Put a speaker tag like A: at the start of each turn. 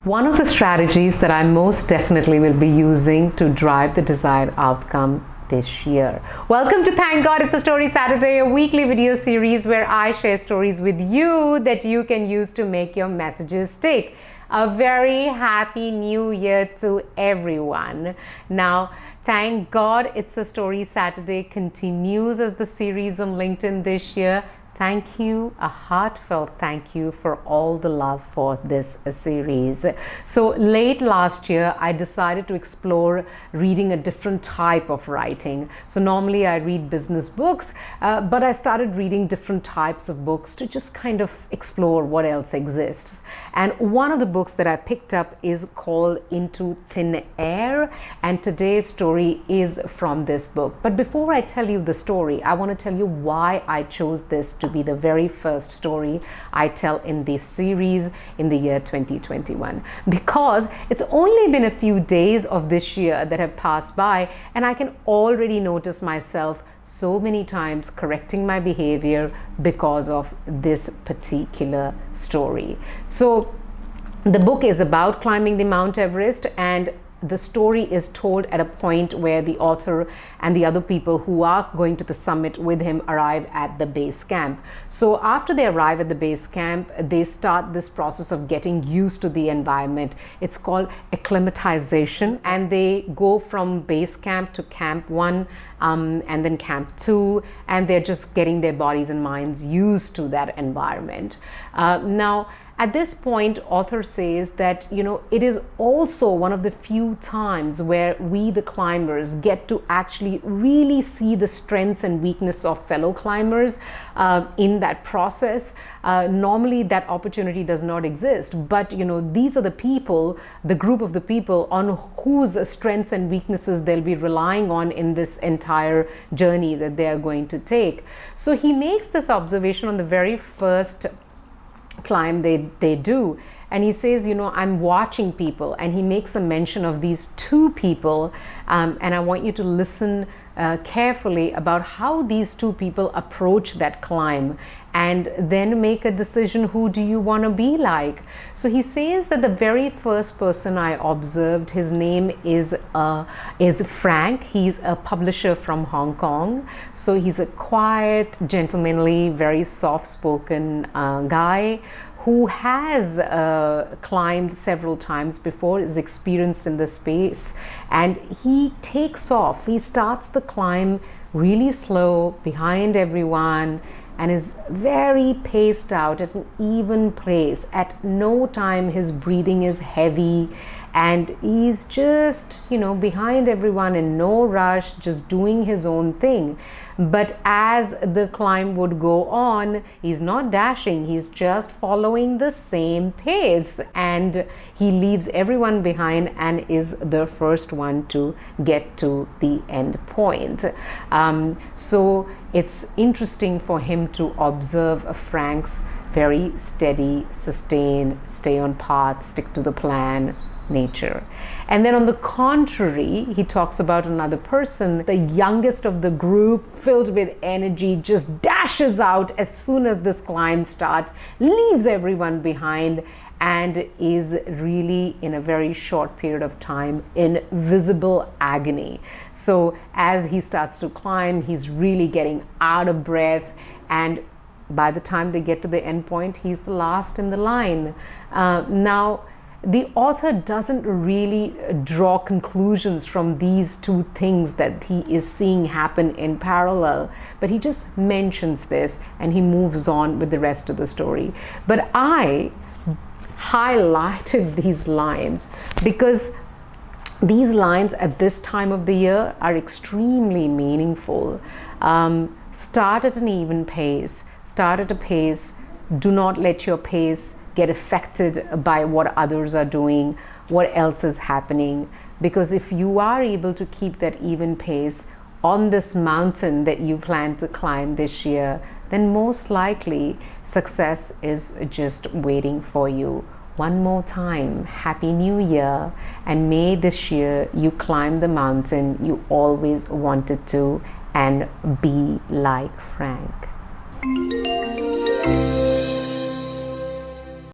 A: One of the strategies that I most definitely will be using to drive the desired outcome this year. Welcome to Thank God It's a Story Saturday, a weekly video series where I share stories with you that you can use to make your messages stick. A very happy new year to everyone. Now, Thank God It's a Story Saturday continues as the series on LinkedIn this year. Thank you, a heartfelt thank you for all the love for this series. So late last year, I decided to explore reading a different type of writing. So normally I read business books, but I started reading different types of books to just kind of explore what else exists. And one of the books that I picked up is called Into Thin Air, and today's story is from this book. But before I tell you the story, I want to tell you why I chose this to be the very first story I tell in this series in the year 2021, because it's only been a few days of this year that have passed by, and I can already notice myself so many times correcting my behavior because of this particular story. So the book is about climbing the Mount Everest, and the story is told at a point where the author and the other people who are going to the summit with him arrive at the base camp. So after they arrive at the base camp, they start this process of getting used to the environment. It's called acclimatization, and they go from base camp to camp 1 and then camp 2, and they're just getting their bodies and minds used to that environment. Now, at this point, author says that, it is also one of the few times where we, the climbers, get to actually really see the strengths and weakness of fellow climbers in that process. Normally, that opportunity does not exist, but, these are the people, the group of the people on whose strengths and weaknesses they'll be relying on in this entire journey that they are going to take. So he makes this observation on the very first climb they do, and he says, I'm watching people, and he makes a mention of these two people, and I want you to listen carefully about how these two people approach that climb, and then make a decision, who do you want to be like. So he says that the very first person I observed, his name is Frank. He's a publisher from Hong Kong. So he's a quiet, gentlemanly, very soft-spoken guy who has climbed several times before, is experienced in the space, and he takes off. He starts the climb really slow behind everyone and is very paced out at an even pace. At no time his breathing is heavy, and he's just, behind everyone in no rush, just doing his own thing. But as the climb would go on, he's not dashing, he's just following the same pace, and he leaves everyone behind and is the first one to get to the end point. So it's interesting for him to observe Frank's very steady, sustained, stay on path, stick to the plan nature. And then on the contrary, he talks about another person, the youngest of the group, filled with energy, just dashes out as soon as this climb starts, leaves everyone behind, and is really, in a very short period of time, in visible agony. So as he starts to climb, he's really getting out of breath, and by the time they get to the end point, he's the last in the line. Now, the author doesn't really draw conclusions from these two things that he is seeing happen in parallel, but he just mentions this and he moves on with the rest of the story. But I highlighted these lines because these lines at this time of the year are extremely meaningful. Start at an even pace. Start at a pace. Do not let your pace get affected by what others are doing, what else is happening. Because if you are able to keep that even pace on this mountain that you plan to climb this year, then most likely success is just waiting for you. One more time, Happy New Year, and may this year you climb the mountain you always wanted to and be like Frank.